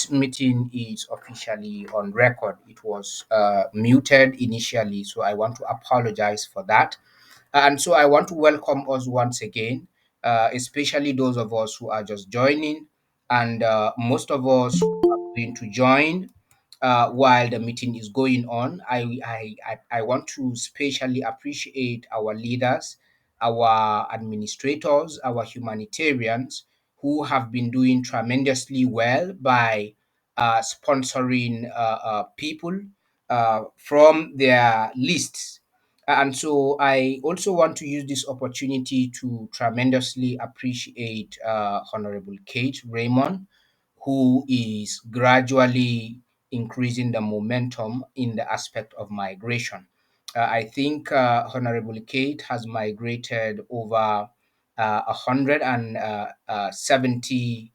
this meeting is officially on record. It was muted initially, so I want to apologize for that. And so I want to welcome us once again, especially those of us who are just joining, and most of us who are going to join while the meeting is going on. I want to specially appreciate our leaders, our administrators, our humanitarians who have been doing tremendously well by sponsoring people from their lists. And so I also want to use this opportunity to tremendously appreciate Honorable Kate Raymond, who is gradually increasing the momentum in the aspect of migration. I think Honorable Kate has migrated over 170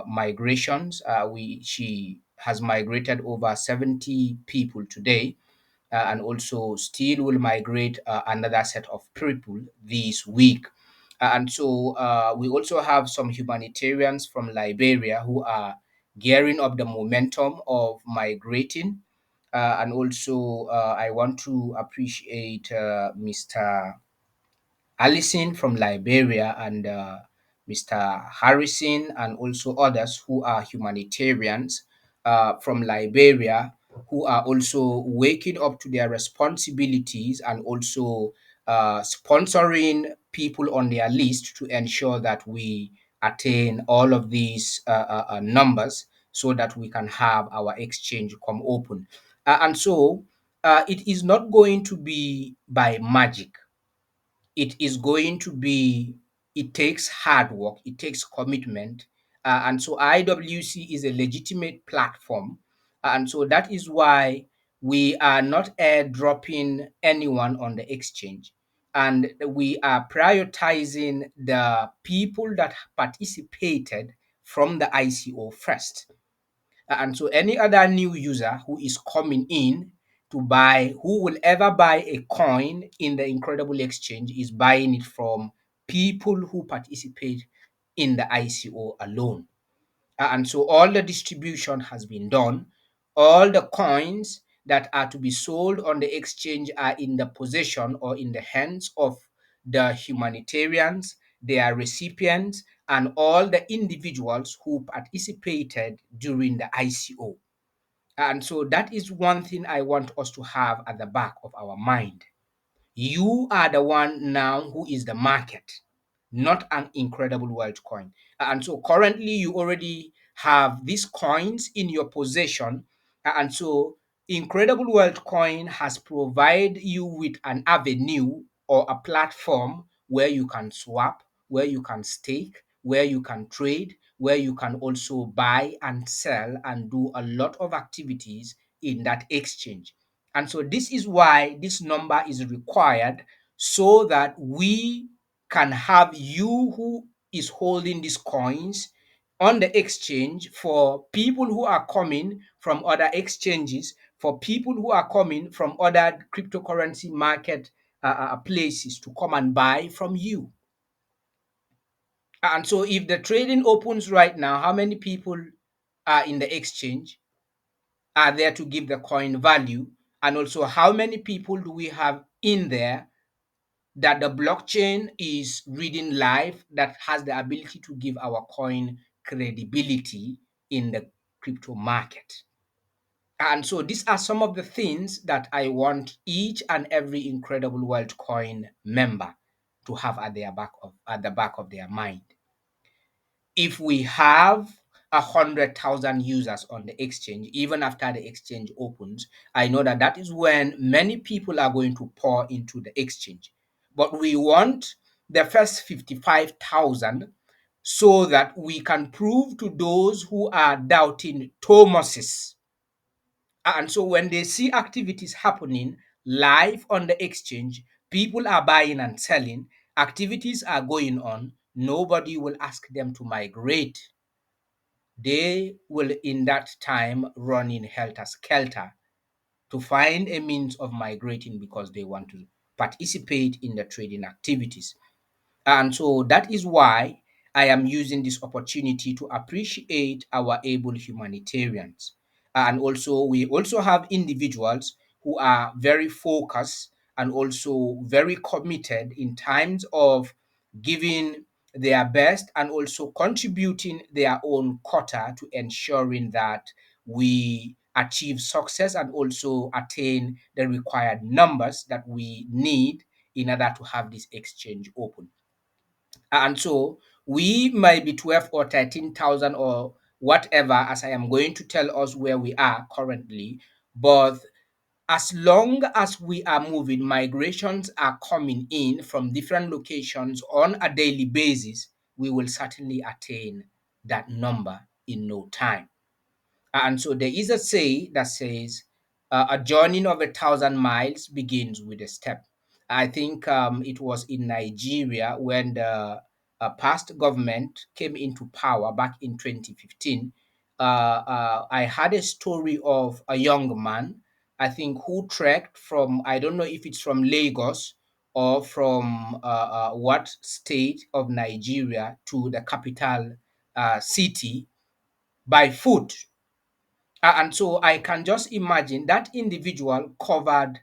migrations. She has migrated over 70 people today, and also still will migrate another set of people this week. And so we also have some humanitarians from Liberia who are gearing up the momentum of migrating. And also, I want to appreciate Mr. Allison from Liberia and Mr. Harrison and also others who are humanitarians from Liberia who are also waking up to their responsibilities and also sponsoring people on their list to ensure that we attain all of these numbers so that we can have our exchange come open. And so it is not going to be by magic. It is going to be, it takes hard work, it takes commitment. And so IWC is a legitimate platform. And so that is why we are not airdropping anyone on the exchange. And we are prioritizing the people that participated from the ICO first. And so any other new user who is coming in to buy, who will ever buy a coin in the Incredible Exchange, is buying it from people who participate in the ICO alone. And so all the distribution has been done. All the coins that are to be sold on the exchange are in the possession or in the hands of the humanitarians, their recipients, and all the individuals who participated during the ICO. And so that is one thing I want us to have at the back of our mind. You are the one now who is the market, not an Incredible World coin. And so currently you already have these coins in your possession. And so Incredible World coin has provided you with an avenue or a platform where you can swap, where you can stake, where you can trade, where you can also buy and sell and do a lot of activities in that exchange. And so this is why this number is required, so that we can have you who is holding these coins on the exchange for people who are coming from other exchanges, for people who are coming from other cryptocurrency market places to come and buy from you. And so if the trading opens right now, how many people are in the exchange, are there to give the coin value? And also, how many people do we have in there that the blockchain is reading live, that has the ability to give our coin credibility in the crypto market? And so these are some of the things that I want each and every Incredible World coin member to have at the back of their mind. If we have 100,000 users on the exchange, even after the exchange opens, I know that that is when many people are going to pour into the exchange. But we want the first 55,000 so that we can prove to those who are doubting Thomases. And so when they see activities happening live on the exchange, people are buying and selling, activities are going on, nobody will ask them to migrate. They will in that time run in helter-skelter to find a means of migrating because they want to participate in the trading activities. And so that is why I am using this opportunity to appreciate our able humanitarians. And also, we also have individuals who are very focused and also very committed in times of giving their best and also contributing their own quota to ensuring that we achieve success and also attain the required numbers that we need in order to have this exchange open. And so we might be 12 or 13,000 or whatever, as I am going to tell us where we are currently. But as long as we are moving, migrations are coming in from different locations on a daily basis, we will certainly attain that number in no time. And so there is a say that says a journey of 1,000 miles begins with a step. I think it was in Nigeria when the past government came into power back in 2015. I had a story of a young man, I think, who trekked from, I don't know if it's from Lagos or from what state of Nigeria to the capital city by foot. And so I can just imagine that individual covered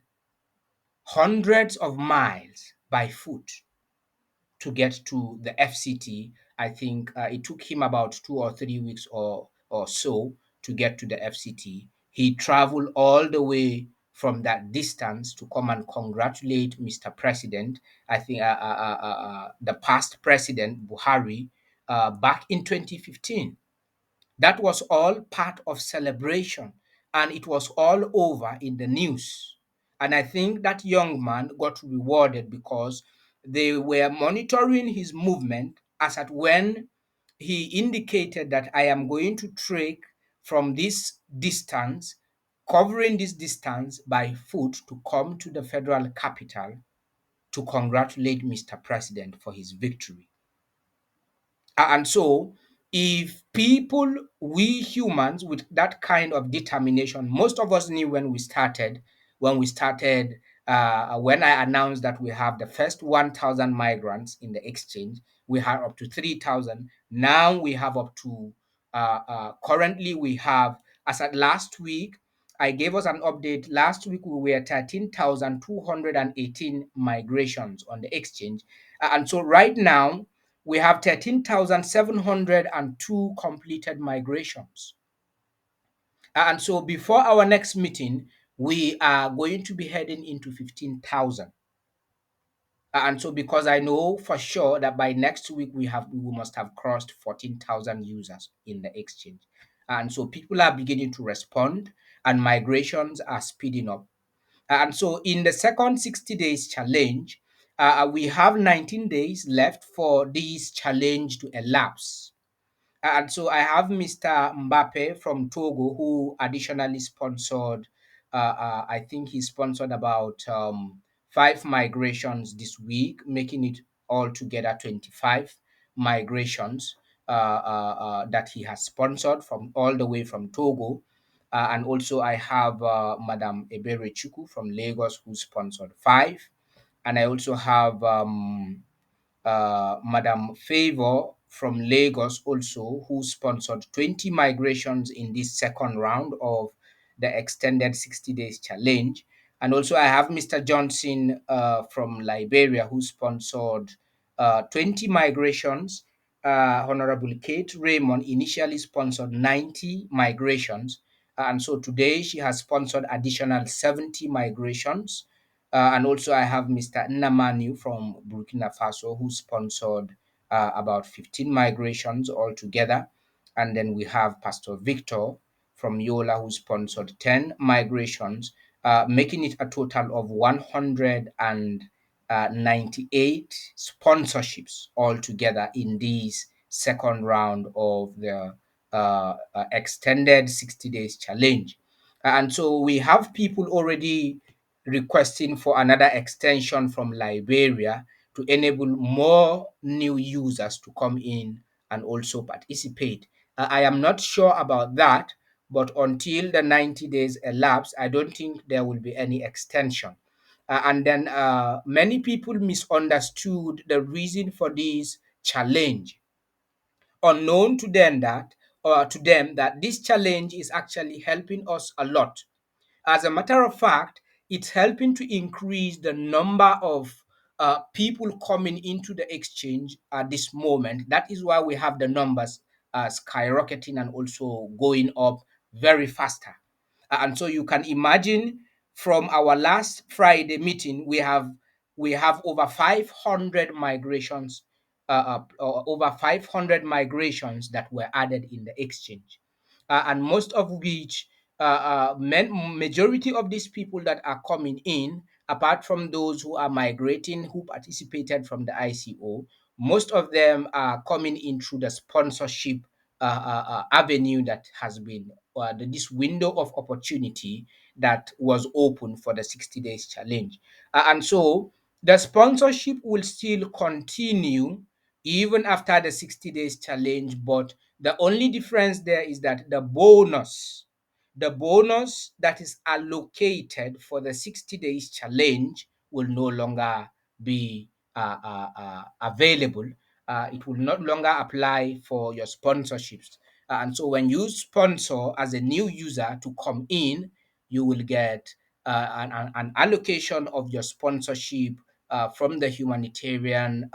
hundreds of miles by foot to get to the FCT. I think it took him about 2 or 3 weeks or so to get to the FCT. He traveled all the way from that distance to come and congratulate Mr. President. I think the past president, Buhari, back in 2015. That was all part of celebration, and it was all over in the news. And I think that young man got rewarded because they were monitoring his movement as at when he indicated that I am going to trek from this distance, covering this distance by foot to come to the federal capital to congratulate Mr. President for his victory. And so, if people, we humans with that kind of determination, most of us knew when I announced that we have the first 1,000 migrants in the exchange, we had up to 3,000. Now we have up to, currently we have, as at last week, I gave us an update. Last week we were 13,218 migrations on the exchange. And so right now, we have 13,702 completed migrations. And so before our next meeting, we are going to be heading into 15,000. And so because I know for sure that by next week we must have crossed 14,000 users in the exchange. And so people are beginning to respond and migrations are speeding up. And so in the second 60 days challenge, we have 19 days left for this challenge to elapse. And so I have Mr. Mbappe from Togo, who additionally sponsored, I think he sponsored about 5 migrations this week, making it altogether 25 migrations that he has sponsored from all the way from Togo. And also I have Madam Ebere Chuku from Lagos, who sponsored 5. And I also have Madam Favor from Lagos also, who sponsored 20 migrations in this second round of the extended 60 days challenge. And also I have Mr. Johnson from Liberia, who sponsored 20 migrations. Honorable Kate Raymond initially sponsored 90 migrations. And so today she has sponsored additional 70 migrations. And also, I have Mr. Nnamani from Burkina Faso, who sponsored about 15 migrations altogether. And then we have Pastor Victor from Yola, who sponsored 10 migrations, making it a total of 198 sponsorships altogether in this second round of the extended 60 days challenge. And so we have people already requesting for another extension from Liberia to enable more new users to come in and also participate. I am not sure about that, but until the 90 days elapse, I don't think there will be any extension. And then many people misunderstood the reason for this challenge. unknown to them that this challenge is actually helping us a lot. As a matter of fact, it's helping to increase the number of people coming into the exchange at this moment. That is why we have the numbers skyrocketing and also going up very faster. And so you can imagine from our last Friday meeting, we have over 500 migrations, over 500 migrations that were added in the exchange, and most of which majority of these people that are coming in, apart from those who are migrating who participated from the ICO, most of them are coming in through the sponsorship avenue that has been this window of opportunity that was open for the 60 days challenge. And so the sponsorship will still continue even after the 60 days challenge, but the only difference there is that the bonus that is allocated for the 60 days challenge will no longer be available. It will not longer apply for your sponsorships. And so when you sponsor as a new user to come in, you will get an allocation of your sponsorship from the humanitarian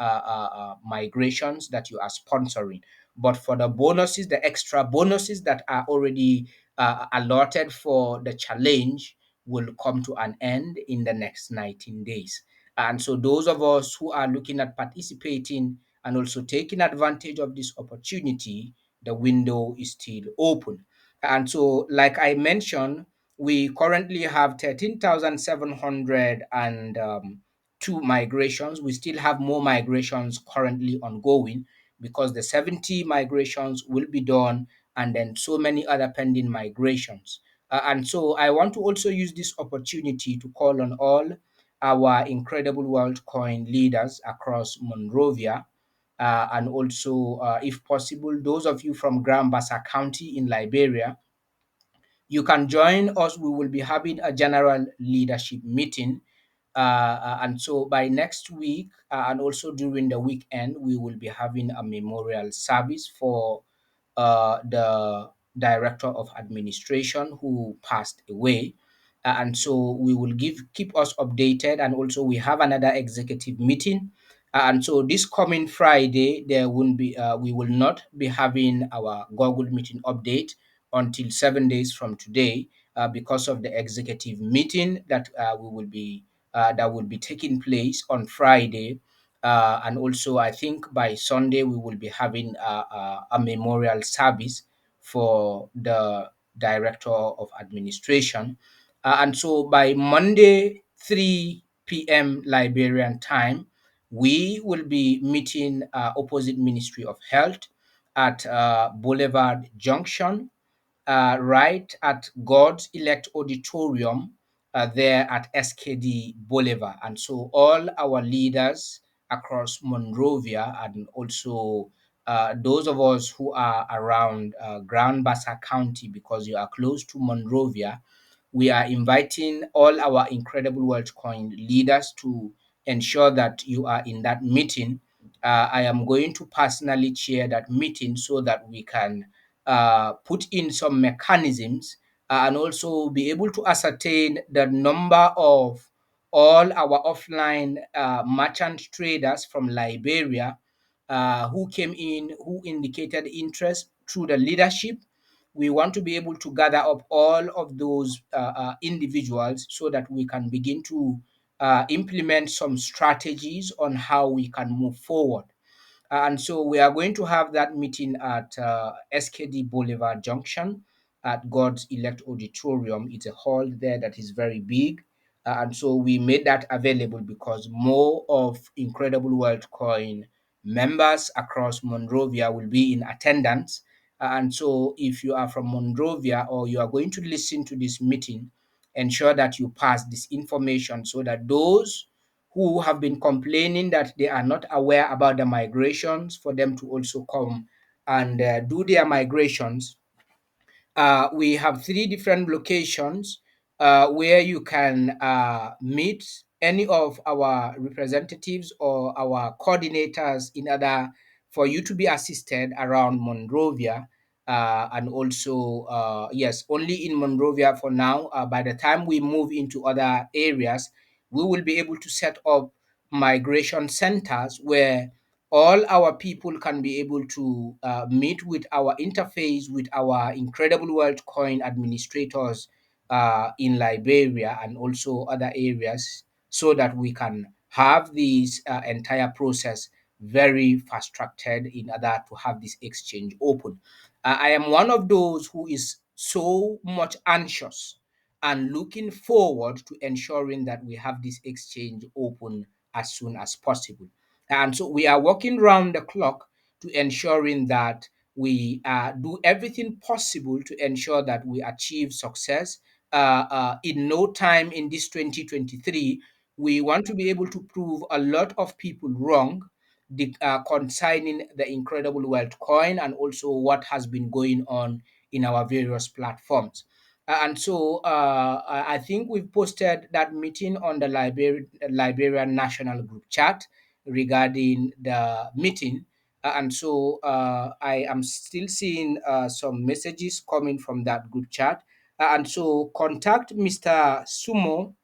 migrations that you are sponsoring. But for the bonuses, the extra bonuses that are already allotted for the challenge will come to an end in the next 19 days. And so, those of us who are looking at participating and also taking advantage of this opportunity, the window is still open. And so, like I mentioned, we currently have 13,702 migrations. We still have more migrations currently ongoing because the 70 migrations will be done, and then so many other pending migrations. And so I want to also use this opportunity to call on all our incredible WorldCoin leaders across Monrovia, and also, if possible, those of you from Grand Bassa County in Liberia, you can join us. We will be having a general leadership meeting. And so by next week, and also during the weekend, we will be having a memorial service for the director of administration who passed away. And so we will keep us updated. And also, we have another executive meeting. And so this coming Friday, there won't be, we will not be having our Google meeting update until 7 days from today, because of the executive meeting that will be taking place on Friday. And also, I think by Sunday we will be having a memorial service for the director of administration. And so by Monday, 3 p.m. Liberian time, we will be meeting opposite Ministry of Health at Boulevard Junction, right at God's Elect Auditorium, there at SKD Boulevard. And so all our leaders across Monrovia, and also those of us who are around Grand Bassa County, because you are close to Monrovia, we are inviting all our incredible WorldCoin leaders to ensure that you are in that meeting. I am going to personally chair that meeting so that we can put in some mechanisms, and also be able to ascertain the number of all our offline merchant traders from Liberia who came in, who indicated interest through the leadership. We want to be able to gather up all of those individuals so that we can begin to implement some strategies on how we can move forward. And so we are going to have that meeting at SKD Boulevard Junction at God's Elect Auditorium. It's a hall there that is very big. And so we made that available because more of Incredible World Coin members across Monrovia will be in attendance. And so if you are from Monrovia or you are going to listen to this meeting, ensure that you pass this information so that those who have been complaining that they are not aware about the migrations, for them to also come and do their migrations. We have three different locations where you can meet any of our representatives or our coordinators in other for you to be assisted around Monrovia. And also, yes, only in Monrovia for now. By the time we move into other areas, we will be able to set up migration centers where all our people can be able to meet with our interface with our Incredible World Coin administrators in Liberia and also other areas, so that we can have this entire process very fast tracked in order to have this exchange open. I am one of those who is so much anxious and looking forward to ensuring that we have this exchange open as soon as possible. And so we are working round the clock to ensuring that we do everything possible to ensure that we achieve success in no time in this 2023. We want to be able to prove a lot of people wrong concerning the Incredible Wealth Coin and also what has been going on in our various platforms. And so I think we've posted that meeting on the Liberian National Group chat regarding the meeting. And so I am still seeing some messages coming from that group chat. And so contact Mr. Sumo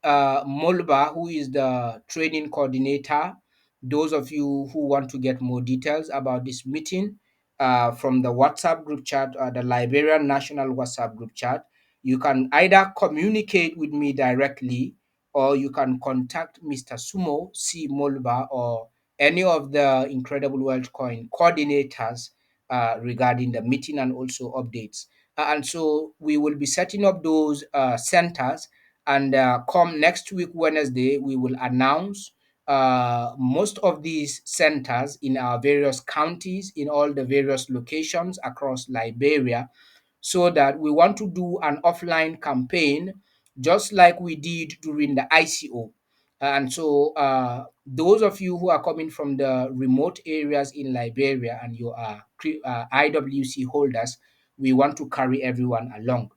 Molba, who is the training coordinator. Those of you who want to get more details about this meeting from the WhatsApp group chat, the Liberian National WhatsApp group chat, you can either communicate with me directly, or you can contact Mr. Sumo C. Molba or any of the Incredible World Coin coordinators regarding the meeting and also updates. And so we will be setting up those centers, and come next week, Wednesday, we will announce most of these centers in our various counties, in all the various locations across Liberia, so that we want to do an offline campaign just like we did during the ICO. And so, those of you who are coming from the remote areas in Liberia and you are IWC holders, we want to carry everyone along.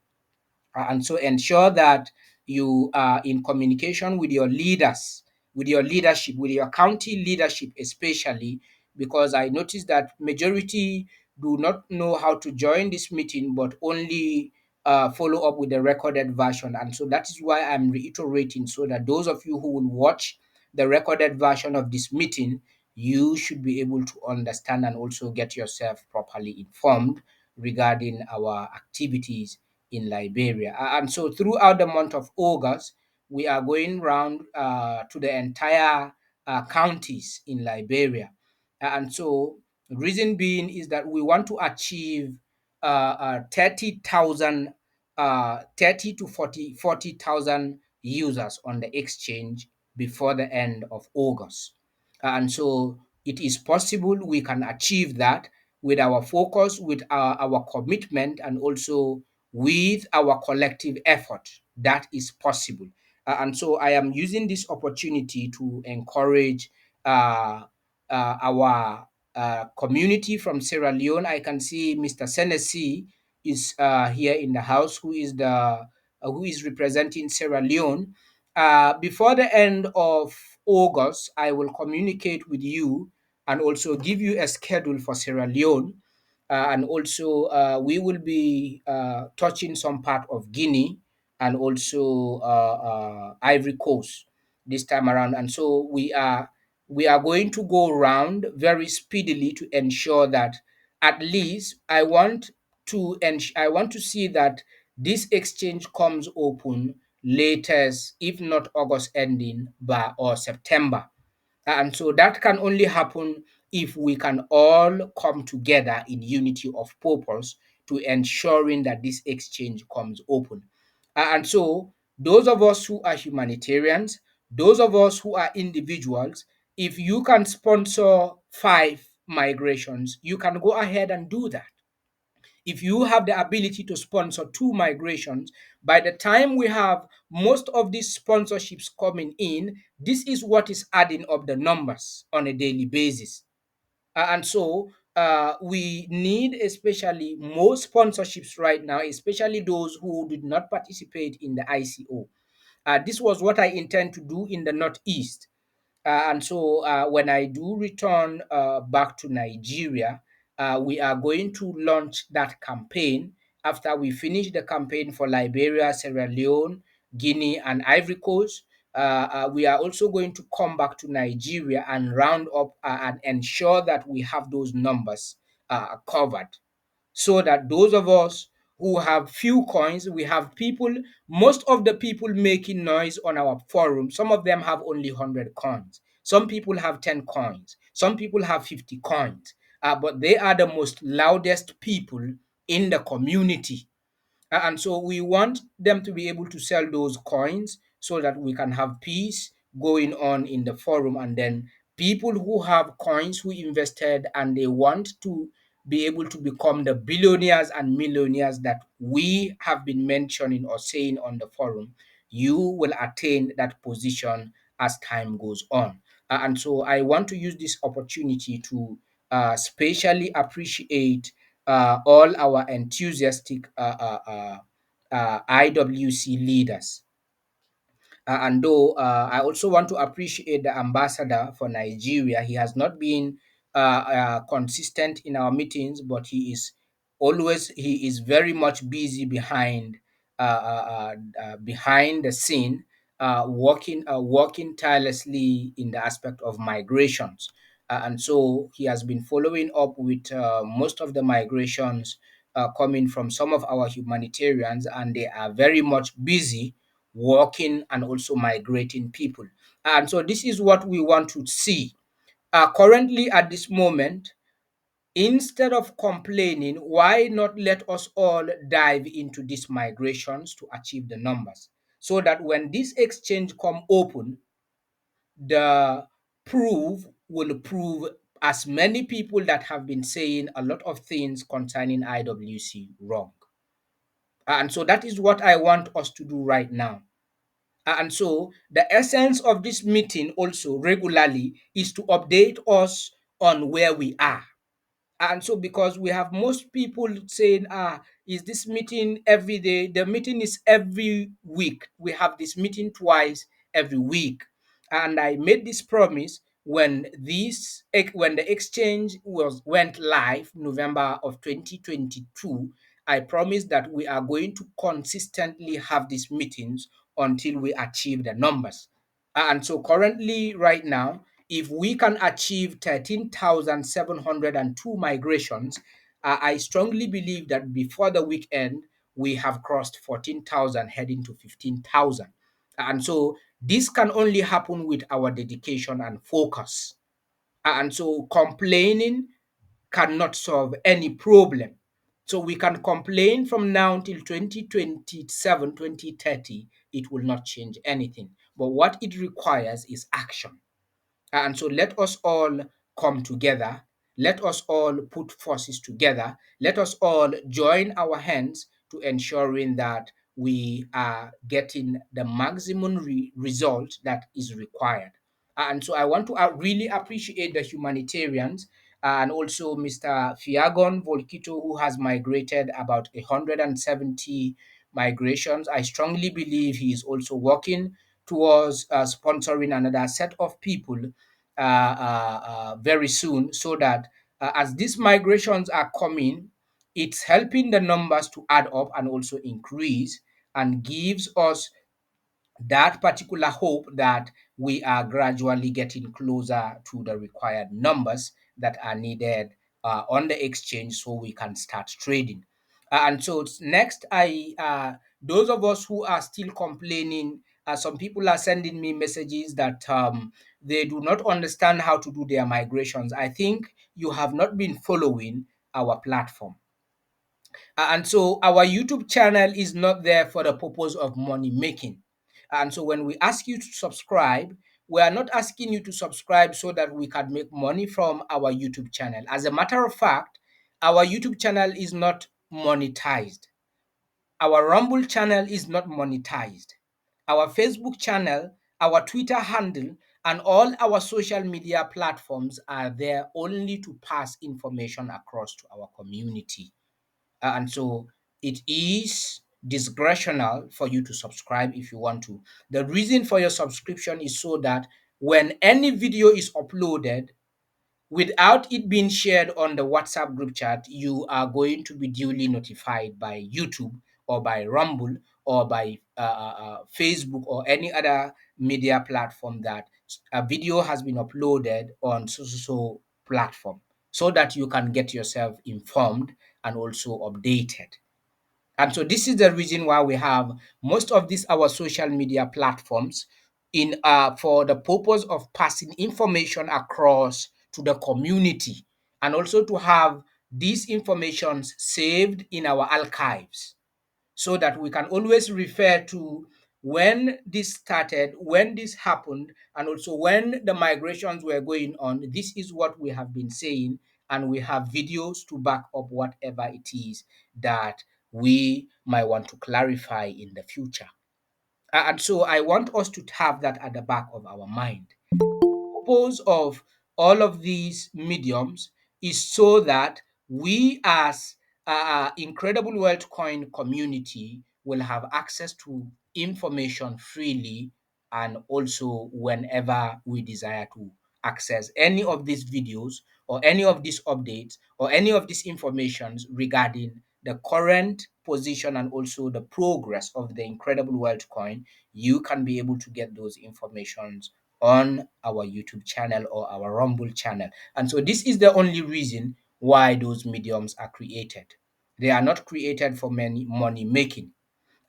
And so ensure that you are in communication with your leaders, with your leadership, with your county leadership especially, because I noticed that majority do not know how to join this meeting but only follow up with the recorded version. And so that is why I'm reiterating, so that those of you who will watch the recorded version of this meeting, you should be able to understand and also get yourself properly informed regarding our activities in Liberia. And so throughout the month of August, we are going round to the entire counties in Liberia. And so reason being is that we want to achieve 30,000, 30 to 40,000 users on the exchange before the end of August. And so it is possible we can achieve that with our focus, with our commitment, and also with our collective effort. That is possible. And so I am using this opportunity to encourage our community from Sierra Leone. I can see Mr. Senesi is here in the house, who is representing Sierra Leone. Before the end of August, I will communicate with you and also give you a schedule for Sierra Leone. And also, we will be touching some part of Guinea and also Ivory Coast this time around. And so we are going to go around very speedily to ensure that at least I want to see that this exchange comes open latest, if not August ending, by or September. And so that can only happen if we can all come together in unity of purpose to ensuring that this exchange comes open. And so those of us who are humanitarians, those of us who are individuals, if you can sponsor 5 migrations, you can go ahead and do that. If you have the ability to sponsor 2 migrations, by the time we have most of these sponsorships coming in, this is what is adding up the numbers on a daily basis. And so we need especially more sponsorships right now, especially those who did not participate in the ICO. This was what I intend to do in the Northeast. And so when I do return back to Nigeria, we are going to launch that campaign after we finish the campaign for Liberia, Sierra Leone, Guinea, and Ivory Coast. We are also going to come back to Nigeria and round up and ensure that we have those numbers covered, so that those of us who have few coins, we have people, most of the people making noise on our forum, some of them have only 100 coins, some people have 10 coins, some people have 50 coins, but they are the most loudest people in the community. And so we want them to be able to sell those coins so that we can have peace going on in the forum. And then people who have coins who invested and they want to be able to become the billionaires and millionaires that we have been mentioning or saying on the forum, you will attain that position as time goes on. And so I want to use this opportunity to specially appreciate all our enthusiastic IWC leaders. And though I also want to appreciate the ambassador for Nigeria, he has not been consistent in our meetings, but he is very much busy behind the scene, working tirelessly in the aspect of migrations. And so he has been following up with most of the migrations coming from some of our humanitarians, and they are very much busy working and also migrating people. And so this is what we want to see. Currently, at this moment, instead of complaining, why not let us all dive into these migrations to achieve the numbers? So that when this exchange come open, the proof will prove as many people that have been saying a lot of things concerning IWC wrong. And so that is what I want us to do right now. And so the essence of this meeting also regularly is to update us on where we are. And so because we have most people saying, is this meeting every day? The meeting is every week. We have this meeting twice every week. And I made this promise when when the exchange went live November of 2022. I promised that we are going to consistently have these meetings until we achieve the numbers. And so currently, right now, if we can achieve 13,702 migrations, I strongly believe that before the weekend, we have crossed 14,000, heading to 15,000. And so this can only happen with our dedication and focus. And so complaining cannot solve any problem. So we can complain from now till 2027, 2030, it will not change anything. But what it requires is action. And so let us all come together. Let us all put forces together. Let us all join our hands to ensuring that we are getting the maximum result that is required. And so I want to really appreciate the humanitarians and also Mr. Fiagon Volkito, who has migrated about 170 migrations. I strongly believe he is also working towards sponsoring another set of people very soon, so that as these migrations are coming, it's helping the numbers to add up and also increase, and gives us that particular hope that we are gradually getting closer to the required numbers that are needed on the exchange so we can start trading. And so next, those of us who are still complaining, some people are sending me messages that they do not understand how to do their migrations. I think you have not been following our platform. And so our YouTube channel is not there for the purpose of money making. And so when we ask you to subscribe, we are not asking you to subscribe so that we can make money from our YouTube channel. As a matter of fact, our YouTube channel is not monetized. Our Rumble channel is not monetized. Our Facebook channel, our Twitter handle, and all our social media platforms are there only to pass information across to our community. And so it is discretional for you to subscribe if you want to. The reason for your subscription is so that when any video is uploaded, without it being shared on the WhatsApp group chat, you are going to be duly notified by YouTube or by Rumble or by Facebook or any other media platform that a video has been uploaded on so platform, so that you can get yourself informed and also updated. And so this is the reason why we have most of these our social media platforms in for the purpose of passing information across to the community, and also to have these informations saved in our archives, so that we can always refer to when this started, when this happened, and also when the migrations were going on. This is what we have been saying, and we have videos to back up whatever it is that we might want to clarify in the future. And so I want us to have that at the back of our mind. Purpose of all of these mediums is so that we as incredible wealth coin community will have access to information freely, and also whenever we desire to access any of these videos or any of these updates or any of these informations regarding the current position and also the progress of the incredible wealth coin, you can be able to get those informations on our YouTube channel or our Rumble channel. And so this is the only reason why those mediums are created. They are not created for money making.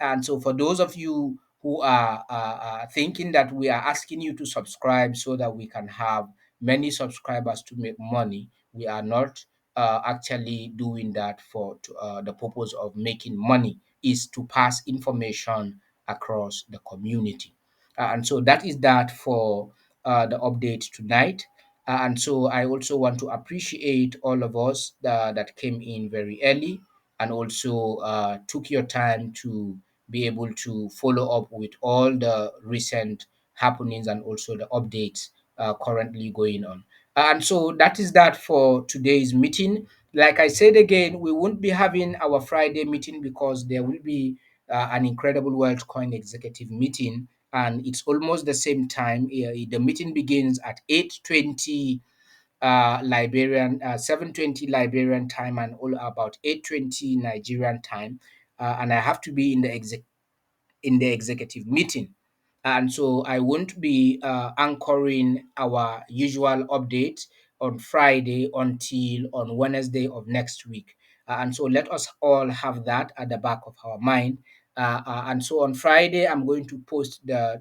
And so, for those of you who are thinking that we are asking you to subscribe so that we can have many subscribers to make money, we are not actually doing that for the purpose of making money. Is to pass information across the community. And so that is that for the update tonight. And so I also want to appreciate all of us that came in very early and also took your time to be able to follow up with all the recent happenings and also the updates currently going on. And so that is that for today's meeting. Like I said again, we won't be having our Friday meeting because there will be an incredible World Coin executive meeting, and it's almost the same time. The meeting begins at 8:20 Liberian, 7:20 Liberian time, and all about 8:20 Nigerian time. And I have to be in the executive meeting. And so I won't be anchoring our usual update on Friday until on Wednesday of next week. And so let us all have that at the back of our mind. And so on Friday, I'm going to post the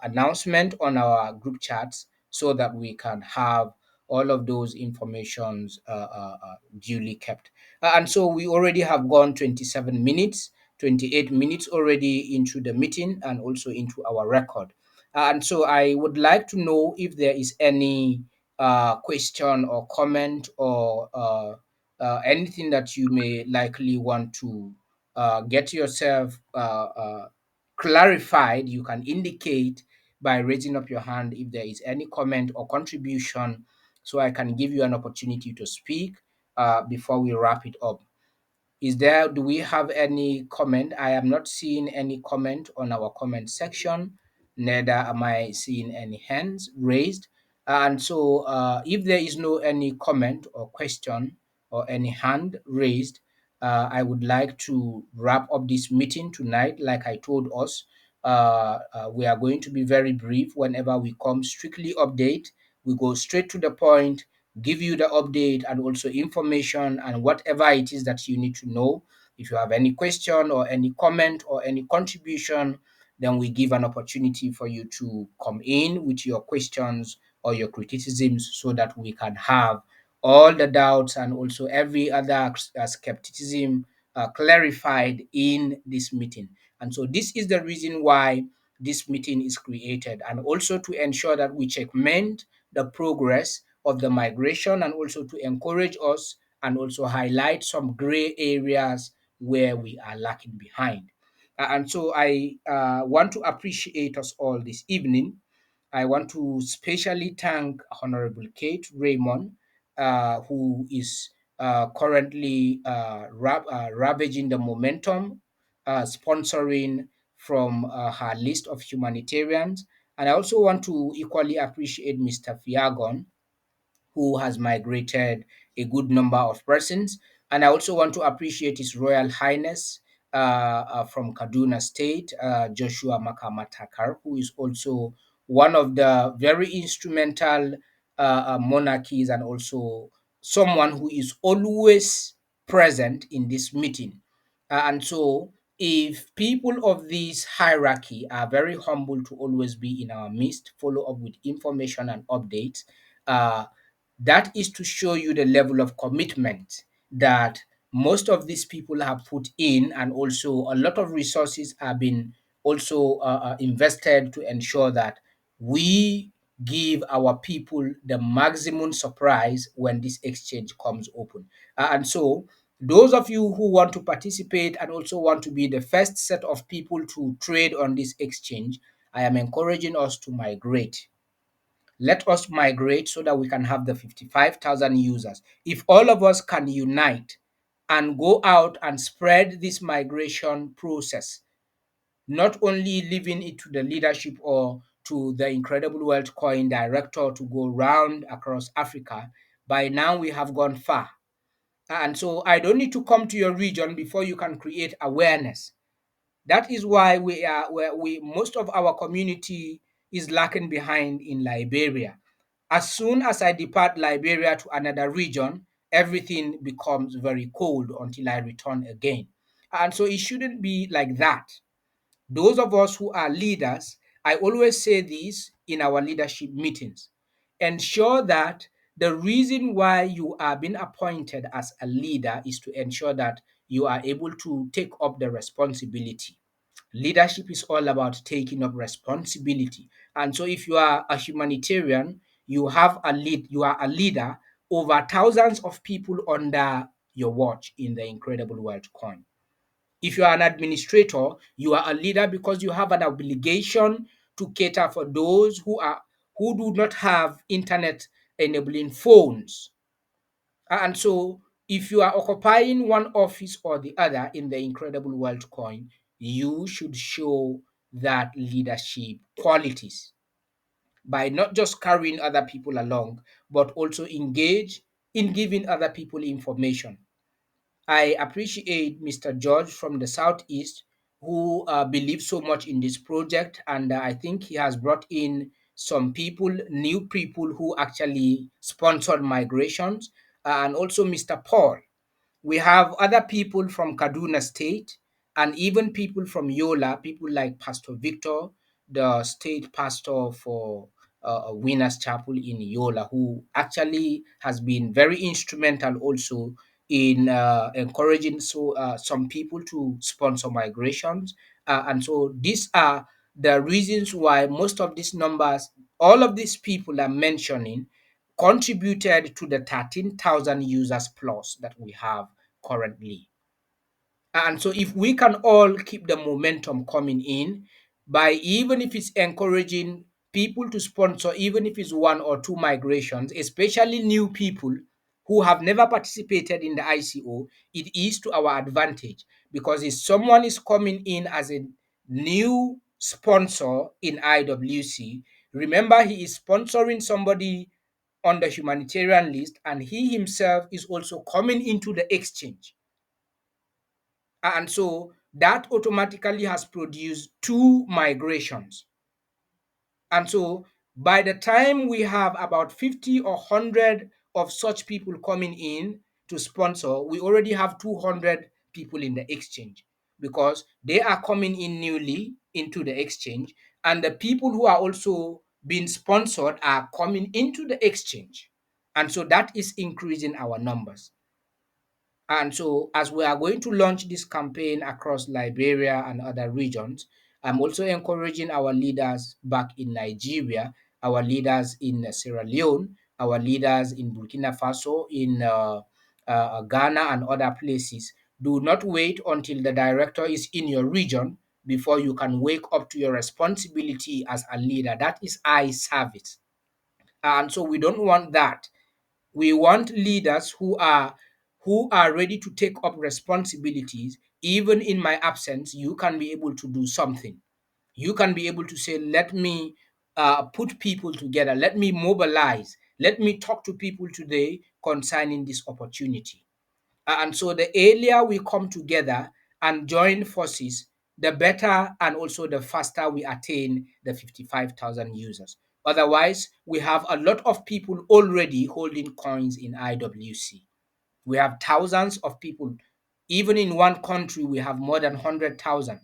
announcement on our group chats so that we can have all of those informations duly kept. And so we already have gone 27 minutes. 28 minutes already into the meeting and also into our record. And so I would like to know if there is any question or comment or anything that you may likely want to get yourself clarified. You can indicate by raising up your hand if there is any comment or contribution, so I can give you an opportunity to speak before we wrap it up. Do we have any comment? I am not seeing any comment on our comment section, neither am I seeing any hands raised. And so if there is no any comment or question or any hand raised, I would like to wrap up this meeting tonight. Like I told us, we are going to be very brief whenever we come, strictly update. We go straight to the point, give you the update and also information and whatever it is that you need to know. If you have any question or any comment or any contribution, then we give an opportunity for you to come in with your questions or your criticisms so that we can have all the doubts and also every other skepticism clarified in this meeting. And so this is the reason why this meeting is created, and also to ensure that we checkmate the progress of the migration and also to encourage us and also highlight some gray areas where we are lacking behind. And so I want to appreciate us all this evening. I want to specially thank Honorable Kate Raymond, who is currently ravaging the momentum, sponsoring from her list of humanitarians. And I also want to equally appreciate Mr. Fiagon, who has migrated a good number of persons. And I also want to appreciate His Royal Highness from Kaduna State, Joshua Makamatakar, who is also one of the very instrumental monarchies, and also someone who is always present in this meeting. And so, if people of this hierarchy are very humble to always be in our midst, follow up with information and updates, uh, that is to show you the level of commitment that most of these people have put in, and also a lot of resources have been also invested to ensure that we give our people the maximum surprise when this exchange comes open. And so, those of you who want to participate and also want to be the first set of people to trade on this exchange, I am encouraging us to migrate. Let us migrate so that we can have the 55,000 users. If all of us can unite and go out and spread this migration process, not only leaving it to the leadership or to the Incredible Wealth Coin director to go round across Africa, by now we have gone far. And so I don't need to come to your region before you can create awareness. That is why we are where we most of our community is lacking behind in Liberia. As soon as I depart Liberia to another region, everything becomes very cold until I return again. And so it shouldn't be like that. Those of us who are leaders, I always say this in our leadership meetings: ensure that the reason why you are being appointed as a leader is to ensure that you are able to take up the responsibility. Leadership is all about taking up responsibility. And so if you are a humanitarian, you are a leader over thousands of people under your watch in the Incredible World Coin. If you are an administrator, you are a leader because you have an obligation to cater for those who do not have internet enabling phones. And so, if you are occupying one office or the other in the Incredible World Coin, you should show that leadership qualities by not just carrying other people along, but also engage in giving other people information. I appreciate Mr. George from the Southeast, who believes so much in this project, and I think he has brought in some people, new people who actually sponsored migrations, and also Mr. Paul. We have other people from Kaduna State, and even people from Yola, people like Pastor Victor, the state pastor for Winners Chapel in Yola, who actually has been very instrumental also in encouraging some people to sponsor migrations. And so these are the reasons why most of these numbers, all of these people are mentioning, contributed to the 13,000 users plus that we have currently. And so if we can all keep the momentum coming in by, even if it's encouraging people to sponsor, even if it's one or two migrations, especially new people who have never participated in the ICO, it is to our advantage, because if someone is coming in as a new sponsor in IWC, remember he is sponsoring somebody on the humanitarian list, and he himself is also coming into the exchange. And so that automatically has produced two migrations. And so by the time we have about 50 or 100 of such people coming in to sponsor, we already have 200 people in the exchange, because they are coming in newly into the exchange, and the people who are also being sponsored are coming into the exchange. And so that is increasing our numbers. And so, as we are going to launch this campaign across Liberia and other regions, I'm also encouraging our leaders back in Nigeria, our leaders in Sierra Leone, our leaders in Burkina Faso, in Ghana, and other places. Do not wait until the director is in your region before you can wake up to your responsibility as a leader. That is eye service. And so, we don't want that. We want leaders who are ready to take up responsibilities. Even in my absence, you can be able to do something. You can be able to say, let me put people together. Let me mobilize. Let me talk to people today concerning this opportunity. And so the earlier we come together and join forces, the better and also the faster we attain the 55,000 users. Otherwise, we have a lot of people already holding coins in IWC. We have thousands of people. Even in one country, we have more than 100,000.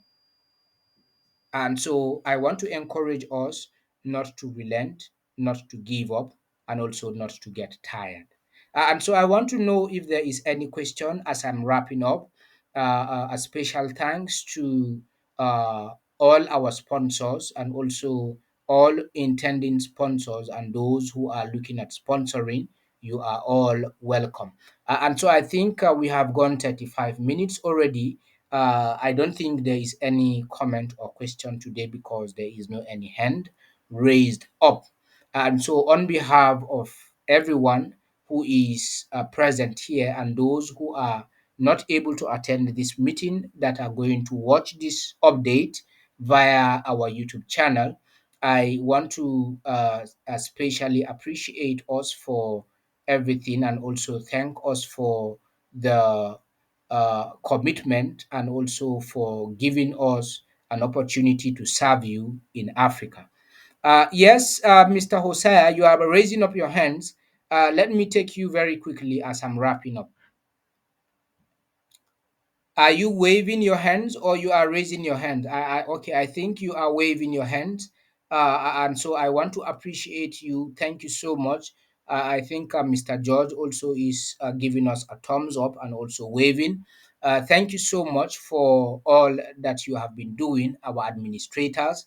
And so I want to encourage us not to relent, not to give up, and also not to get tired. And so I want to know if there is any question as I'm wrapping up. A special thanks to uh, all our sponsors and also all intending sponsors and those who are looking at sponsoring. You are all welcome. And so I think we have gone 35 minutes already. I don't think there is any comment or question today because there is no any hand raised up. And so, on behalf of everyone who is present here and those who are not able to attend this meeting that are going to watch this update via our YouTube channel, I want to especially appreciate us for everything and also thank us for the commitment and also for giving us an opportunity to serve you in Africa. Yes, Mr. Hosea, you are raising up your hands. Let me take you very quickly as I'm wrapping up. Are you waving your hands or you are raising your hand? Okay, I think you are waving your hands. And so I want to appreciate you. Thank you so much. I think Mr. George also is giving us a thumbs up and also waving. Thank you so much for all that you have been doing, our administrators,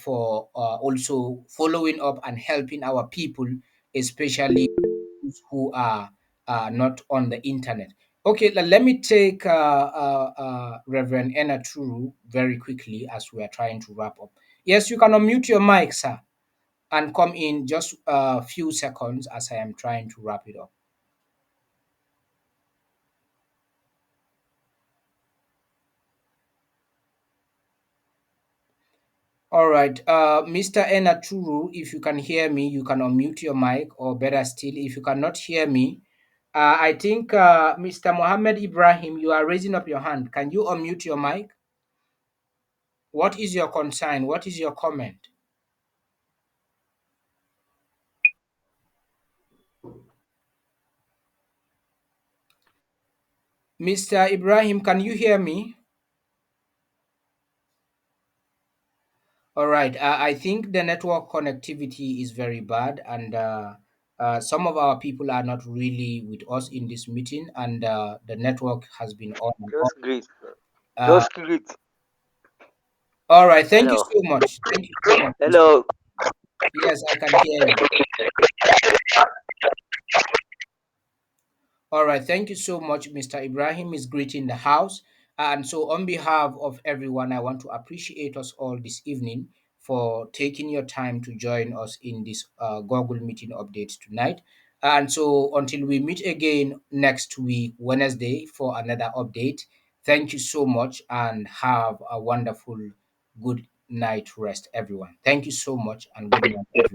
for also following up and helping our people, especially those who are not on the internet. Okay, let me take Reverend Enna True very quickly as we are trying to wrap up. Yes, you can unmute your mic, sir, and come in just a few seconds as I am trying to wrap it up. All right, Mr. Enna True, if you can hear me, you can unmute your mic, or better still, if you cannot hear me, I think Mr. Mohammed Ibrahim, you are raising up your hand. Can you unmute your mic? What is your concern? What is your comment? Mr. Ibrahim, can you hear me? All right. I think the network connectivity is very bad, and some of our people are not really with us in this meeting, and the network has been on and off. Just great. Uh, Just great. all right. Thank you Hello. so much. Thank you so much, Mr. Hello. Yes, I can hear you. All right, thank you so much. Mr. Ibrahim is greeting the house. And so, on behalf of everyone, I want to appreciate us all this evening for taking your time to join us in this Google meeting update tonight. And so, until we meet again next week, Wednesday, for another update, thank you so much and have a wonderful good night rest, everyone. Thank you so much and good night.